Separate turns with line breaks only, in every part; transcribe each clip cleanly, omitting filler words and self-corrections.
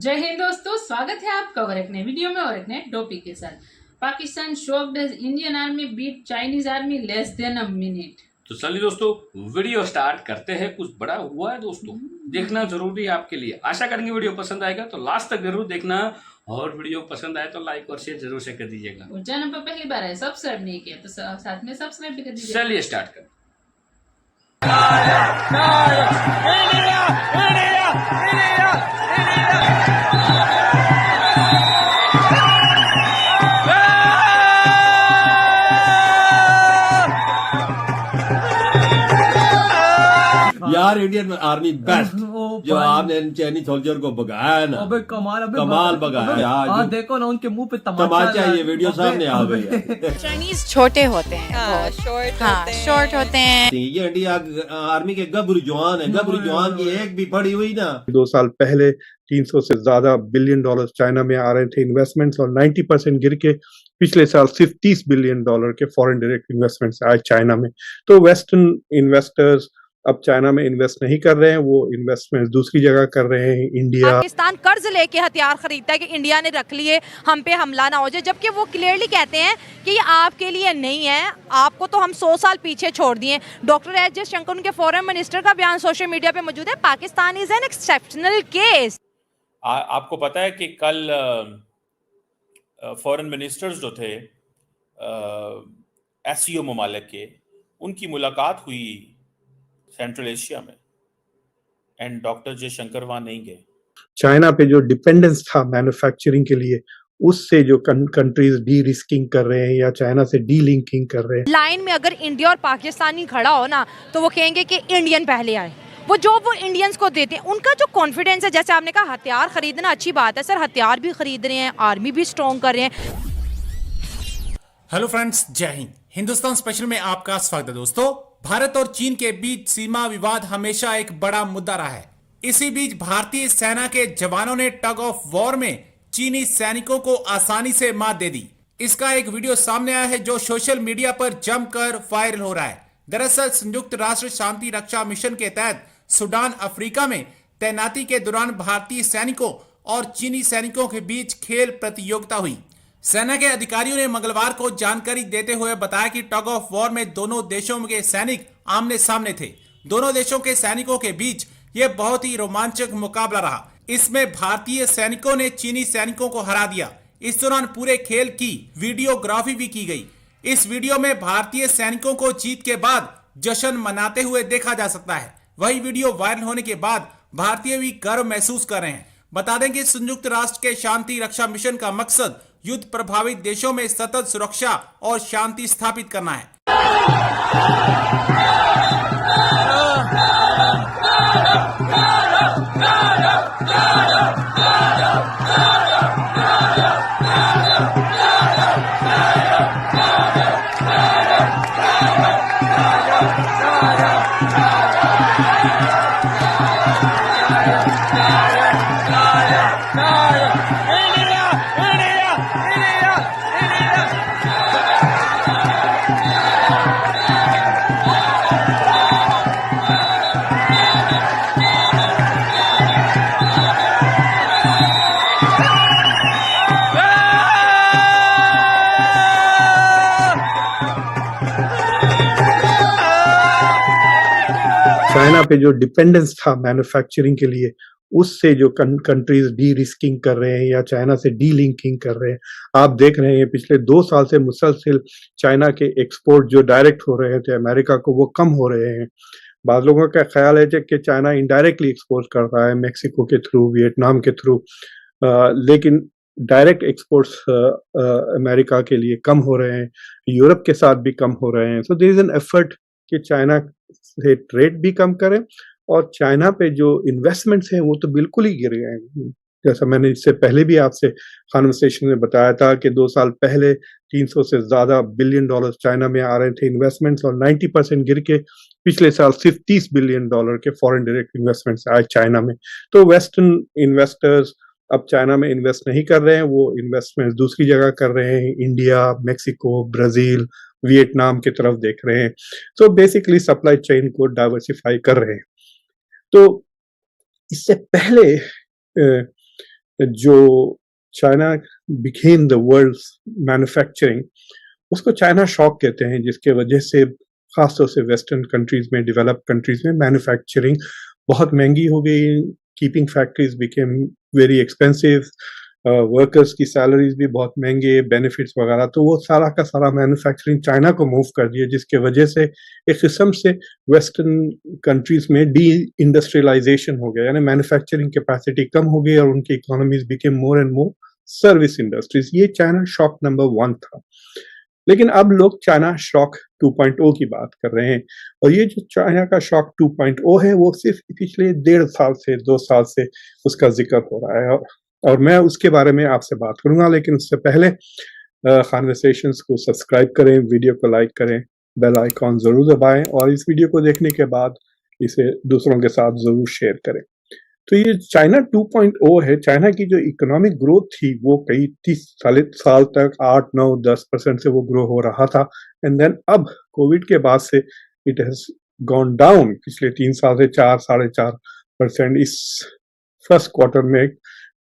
जय हिंद दोस्तों, स्वागत है आपका और एक नए वीडियो में और एक नए टॉपिक के साथ। Pakistan shocked as Indian army beat Chinese army less than a minute.
तो चलिए दोस्तों वीडियो स्टार्ट करते हैं। कुछ बड़ा हुआ है दोस्तों, देखना जरूरी है आपके लिए। आशा करेंगे वीडियो पसंद आएगा तो लास्ट तक जरूर देखना, और वीडियो पसंद आए तो लाइक और शेयर जरूर से कर दीजिएगा।
और चैनल पर पहली बार है, सब्सक्राइब नहीं किया तो साथ में सब्सक्राइब भी कर दीजिए।
चलिए स्टार्ट करें।
यार इंडियन आर्मी बेस्ट जो आपने चाइनीज सोल्जर को भगाया ना।
अबे कमाल
भगाया।
हाँ देखो ना उनके मुंह पे
तमाचा ये वीडियो सामने आ गई है।
चाइनीज छोटे होते हैं, शॉर्ट होते हैं।
ये इंडिया आर्मी के गबरू जवान है, गबरू जवान की एक भी पड़ी हुई ना।
2 साल पहले 300 से ज्यादा बिलियन डॉलर चाइना में आ रहे थे इन्वेस्टमेंट्स, और 90% गिर के पिछले साल सिर्फ $30 बिलियन के फॉरेन डायरेक्ट इन्वेस्टमेंट्स आए चाइना में। तो वेस्टर्न इन्वेस्टर्स अब चाइना में इन्वेस्ट नहीं कर रहे हैं, वो इन्वेस्टमेंट दूसरी जगह कर रहे हैं। इंडिया
पाकिस्तान कर्ज लेके हथियार खरीदता है कि इंडिया ने रख लिए, हम पे हमला ना हो जाए, जबकि वो क्लियरली कहते हैं कि ये आपके लिए नहीं है, आपको तो हम 100 साल पीछे छोड़ दिए। डॉक्टर एस जयशंकर उनके फॉरेन मिनिस्टर का बयान सोशल मीडिया पे मौजूद है। Pakistan is an exceptional case.
आपको पता है कि कल फॉरेन मिनिस्टर्स जो थे एससीओ ममालिक के, उनकी मुलाकात हुई सेंट्रल एशिया में, एंड डॉक्टर जयशंकर वहां नहीं गए।
चाइना पे जो डिपेंडेंस था मैन्युफैक्चरिंग के लिए, उससे जो कंट्रीज डी रिस्किंग कर रहे हैं या चाइना से डी लिंकिंग कर रहे हैं।
लाइन में अगर इंडिया और पाकिस्तानी खड़ा हो ना तो वो कहेंगे कि इंडियन पहले आए। वो इंडियंस को देते हैं, उनका जो कॉन्फिडेंस है। जैसे आपने कहा हथियार खरीदना अच्छी बात है सर, हथियार भी खरीद रहे हैं, आर्मी भी स्ट्रॉन्ग कर रहे हैं।
हेलो फ्रेंड्स, जय हिंद। हिंदुस्तान स्पेशल में आपका स्वागत है दोस्तों। भारत और चीन के बीच सीमा विवाद हमेशा एक बड़ा मुद्दा रहा है। इसी बीच भारतीय सेना के जवानों ने टग ऑफ वॉर में चीनी सैनिकों को आसानी से मात दे दी। इसका एक वीडियो सामने आया है जो सोशल मीडिया पर जमकर वायरल हो रहा है। दरअसल संयुक्त राष्ट्र शांति रक्षा मिशन के तहत सूडान अफ्रीका में तैनाती के दौरान भारतीय सैनिकों और चीनी सैनिकों के बीच खेल प्रतियोगिता हुई। सेना के अधिकारियों ने मंगलवार को जानकारी देते हुए बताया कि टग ऑफ वॉर में दोनों देशों के सैनिक आमने सामने थे। दोनों देशों के सैनिकों के बीच यह बहुत ही रोमांचक मुकाबला रहा। इसमें भारतीय सैनिकों ने चीनी सैनिकों को हरा दिया। इस दौरान पूरे खेल की वीडियोग्राफी भी की गई। इस वीडियो में भारतीय सैनिकों को जीत के बाद जश्न मनाते हुए देखा जा सकता है। वही वीडियो वायरल होने के बाद भारतीय भी गर्व महसूस कर रहे हैं। बता दें कि संयुक्त राष्ट्र के शांति रक्षा मिशन का मकसद युद्ध प्रभावित देशों में सतत सुरक्षा और शांति स्थापित करना है।
चाइना पे जो डिपेंडेंस था मैन्युफैक्चरिंग के लिए, उससे जो कंट्रीज डी रिस्किंग कर रहे हैं या चाइना से डी लिंकिंग कर रहे हैं। आप देख रहे हैं पिछले 2 साल से मुसलसल चाइना के एक्सपोर्ट जो डायरेक्ट हो रहे थे अमेरिका को, वो कम हो रहे हैं। बाद लोगों का ख्याल है कि चाइना इनडायरेक्टली एक्सपोर्ट कर रहा है मेक्सिको के थ्रू, वियतनाम के थ्रू, लेकिन डायरेक्ट एक्सपोर्ट्स अमेरिका के लिए कम हो रहे हैं, यूरोप के साथ भी कम हो रहे हैं। So there is an effort कि चाइना से ट्रेड भी कम करें, और चाइना पे जो इन्वेस्टमेंट्स हैं वो तो बिल्कुल ही गिर गए हैं। जैसा मैंने इससे पहले भी आपसे कॉन्वर्सेशन में बताया था कि 2 साल पहले 300 से ज्यादा बिलियन डॉलर चाइना में आ रहे थे इन्वेस्टमेंट्स, और 90% गिर के पिछले साल सिर्फ $30 बिलियन के फॉरेन डायरेक्ट इन्वेस्टमेंट्स आए चाइना में। तो वेस्टर्न इन्वेस्टर्स अब चाइना में इन्वेस्ट नहीं कर रहे हैं, वो इन्वेस्टमेंट दूसरी जगह कर रहे हैं। इंडिया, मेक्सिको, ब्राजील, वियतनाम की तरफ देख रहे हैं। तो बेसिकली सप्लाई चेन को डाइवर्सिफाई कर रहे हैं। तो इससे पहले जो China became the world's manufacturing, उसको चाइना शॉक कहते हैं, जिसके वजह से खासतौर से वेस्टर्न कंट्रीज में, डेवलप्ड कंट्रीज में मैन्युफैक्चरिंग बहुत महंगी हो गई, keeping factories became very expensive, workers की सैलरीज भी बहुत महंगे, बेनिफिट्स वगैरह, तो वो सारा का सारा मैन्युफैक्चरिंग चाइना को मूव कर दिया, जिसके वजह से एक किस्म से वेस्टर्न कंट्रीज में डी इंडस्ट्रियलाइजेशन हो गया, यानी मैन्युफैक्चरिंग कैपेसिटी कम हो गई और उनकी economies became more and more service industries. ये चाइना शॉक नंबर 1 था। लेकिन अब लोग चाइना शॉक 2.0 की बात कर रहे हैं, और ये जो चाइना का शॉक 2.0 है वो सिर्फ पिछले 1.5 साल से 2 साल से उसका जिक्र हो रहा है, और मैं उसके बारे में आपसे बात करूंगा। लेकिन उससे पहले कॉन्वर्सेशंस को सब्सक्राइब करें, वीडियो को लाइक करें, बेल आइकॉन जरूर दबाएं, और इस वीडियो को देखने के बाद इसे दूसरों के साथ जरूर शेयर करें। तो ये चाइना 2.0 है। चाइना की जो इकोनॉमिक ग्रोथ थी वो कई 30 साल तक 8, 9, 10% से वो ग्रो हो रहा था, एंड देन अब कोविड के बाद से इट हैज गॉन डाउन, पिछले 3 साल से 4, 4.5%। इस फर्स्ट क्वार्टर में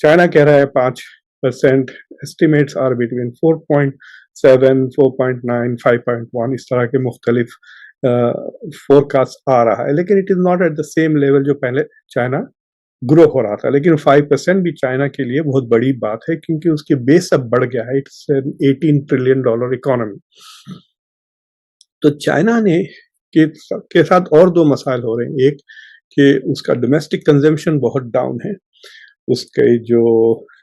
चाइना कह रहा है 5%, एस्टिमेट्स आर बिटवीन 4.7, 4.9, 5.1, इस तरह के मुख्तलिफ फोरकास्ट आ रहा है, लेकिन it is not at the same level जो पहले चाइना ग्रो हो रहा था। लेकिन 5% भी चाइना के लिए बहुत बड़ी बात है, क्योंकि उसकी बेस अब बढ़ गया है, इट्स $18 ट्रिलियन इकोनॉमी। तो चाइना ने के साथ और 2 मसाइल हो रहे हैं। एक कि उसका डोमेस्टिक कंजम्पशन बहुत डाउन है, उसके जो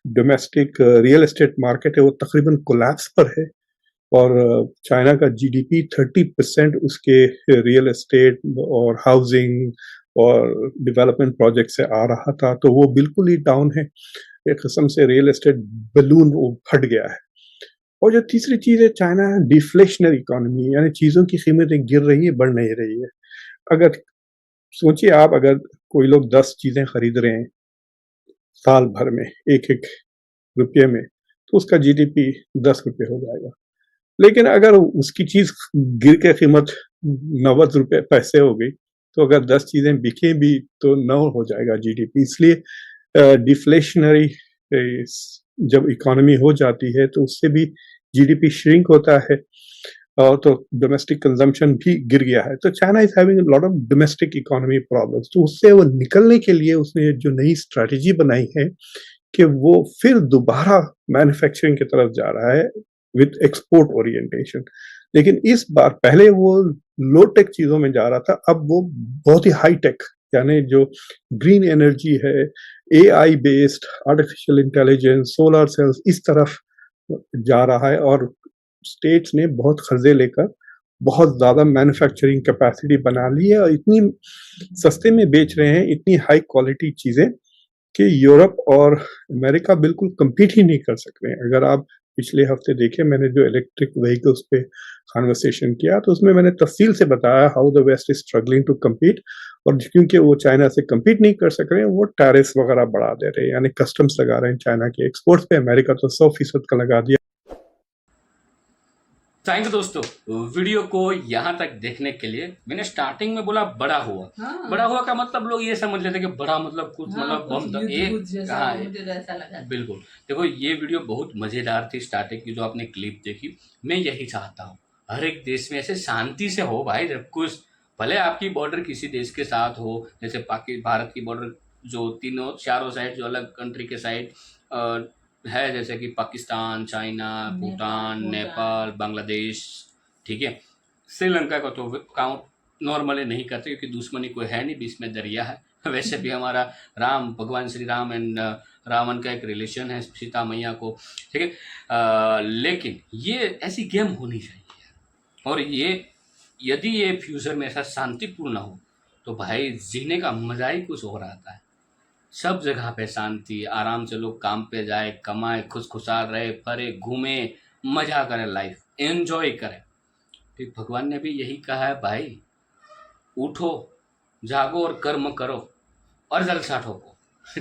डोमेस्टिक रियल एस्टेट मार्केट है वो तकरीबन कोलैप्स पर है, और चाइना का जीडीपी 30% उसके रियल एस्टेट और हाउसिंग और डेवलपमेंट प्रोजेक्ट से आ रहा था, तो वो बिल्कुल ही डाउन है। एक किस्म से रियल एस्टेट बलून वो फट गया है। और जो तीसरी चीज है, चाइना डिफ्लेशनरी इकोनॉमी, यानी चीजों की कीमतें गिर रही है, बढ़ नहीं रही है। अगर सोचिए आप, अगर कोई लोग 10 चीजें खरीद रहे हैं साल भर में 1-1 रुपये में, तो उसका जीडीपी 10 रुपये हो जाएगा। लेकिन अगर उसकी चीज गिर के कीमत 90 रुपये पैसे हो गई, तो अगर 10 चीजें बिके भी तो 9 हो जाएगा जीडीपी। इसलिए डिफ्लेशनरी जब इकोनॉमी हो जाती है तो उससे भी जीडीपी श्रिंक होता है, और तो डोमेस्टिक कंजम्पशन भी गिर गया है। तो China is having a lot of domestic economy problems. तो उससे वो निकलने के लिए उसने जो नई स्ट्रैटेजी बनाई है कि वो फिर दोबारा मैन्युफैक्चरिंग की तरफ जा रहा है विद एक्सपोर्ट ओरिएंटेशन। लेकिन इस बार, पहले वो लो टेक चीजों में जा रहा था, अब वो बहुत ही हाई टेक, यानी जो ग्रीन एनर्जी है, AI based, artificial intelligence, solar cells, इस तरफ जा रहा है। और स्टेट्स ने बहुत कर्जे लेकर बहुत ज्यादा मैन्युफैक्चरिंग कैपेसिटी बना ली है, और इतनी सस्ते में बेच रहे हैं, इतनी हाई क्वालिटी चीजें कि यूरोप और अमेरिका बिल्कुल कम्पीट ही नहीं कर सकते हैं। अगर आप पिछले हफ्ते देखे, मैंने जो इलेक्ट्रिक व्हीकल्स पे कॉन्वर्सेशन किया, तो उसमें मैंने तफसील से बताया how the west is struggling to compete, और क्योंकि वो चाइना से कम्पीट नहीं कर सक रहे हैं, वो टैरिफ्स वगैरह बढ़ा दे रहे हैं, यानी कस्टम्स लगा रहे हैं चाइना के एक्सपोर्ट्स पे। अमेरिका तो 100% का लगा दिया।
थैंक यू दोस्तों, वीडियो को यहाँ तक देखने के लिए। मैंने स्टार्टिंग में बोला बड़ा हुआ।
हाँ।
बड़ा हुआ का मतलब लोग ये समझ लेते कि बड़ा मतलब कुछ,
हाँ,
मतलब
कुछ
बम
युद्ध जैसा
हाँ,
मुझे तो ऐसा लगा।
बिल्कुल। देखो, ये वीडियो बहुत मजेदार थी। स्टार्टिंग की जो आपने क्लिप देखी, मैं यही चाहता हूँ हर एक देश में ऐसे शांति से हो भाई। जब कुछ, भले आपकी बॉर्डर किसी देश के साथ हो, जैसे भारत की बॉर्डर जो चारों साइड जो अलग कंट्री के साइड है, जैसे कि पाकिस्तान, चाइना, भूटान, नेपाल, बांग्लादेश, ठीक है। श्रीलंका का तो काउंट नॉर्मली नहीं करते, क्योंकि दुश्मनी कोई है नहीं, बीच में दरिया है। वैसे भी हमारा भगवान श्री राम एंड रावण का एक रिलेशन है सीता मैया को, ठीक है। लेकिन ये ऐसी गेम होनी चाहिए, और ये यदि ये फ्यूचर में ऐसा शांतिपूर्ण हो तो भाई जीने का मजा ही कुछ और आता है। सब जगह पे शांति, आराम से लोग काम पे जाए, कमाए, खुशखुशाल रहे, फरे, घूमे, मजा करें, लाइफ एंजॉय करें। फिर भगवान ने भी यही कहा है भाई, उठो, जागो और कर्म करो और जलसा ठोको,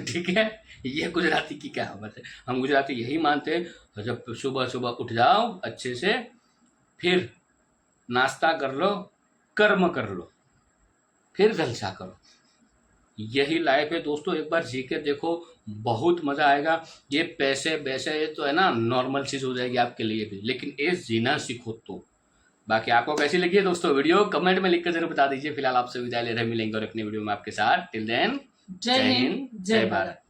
ठीक है। ये गुजराती की कहावत है, हम गुजराती यही मानते हैं। तो जब सुबह सुबह उठ जाओ अच्छे से, फिर नाश्ता कर लो, कर्म कर लो, फिर जलसा करो। यही लाइफ है दोस्तों। एक बार जी के देखो, बहुत मज़ा आएगा। ये पैसे वैसे ये तो है ना नॉर्मल चीज़ हो जाएगी आपके लिए भी, लेकिन ये जीना सीखो तो। बाकी आपको कैसी लगी है दोस्तों वीडियो, कमेंट में लिख कर जरूर बता दीजिए। फिलहाल आपसे विदाई ले रहे, मिलेंगे और अपने वीडियो में आपके साथ। टिल देन,
जय हिंद, जय भारत।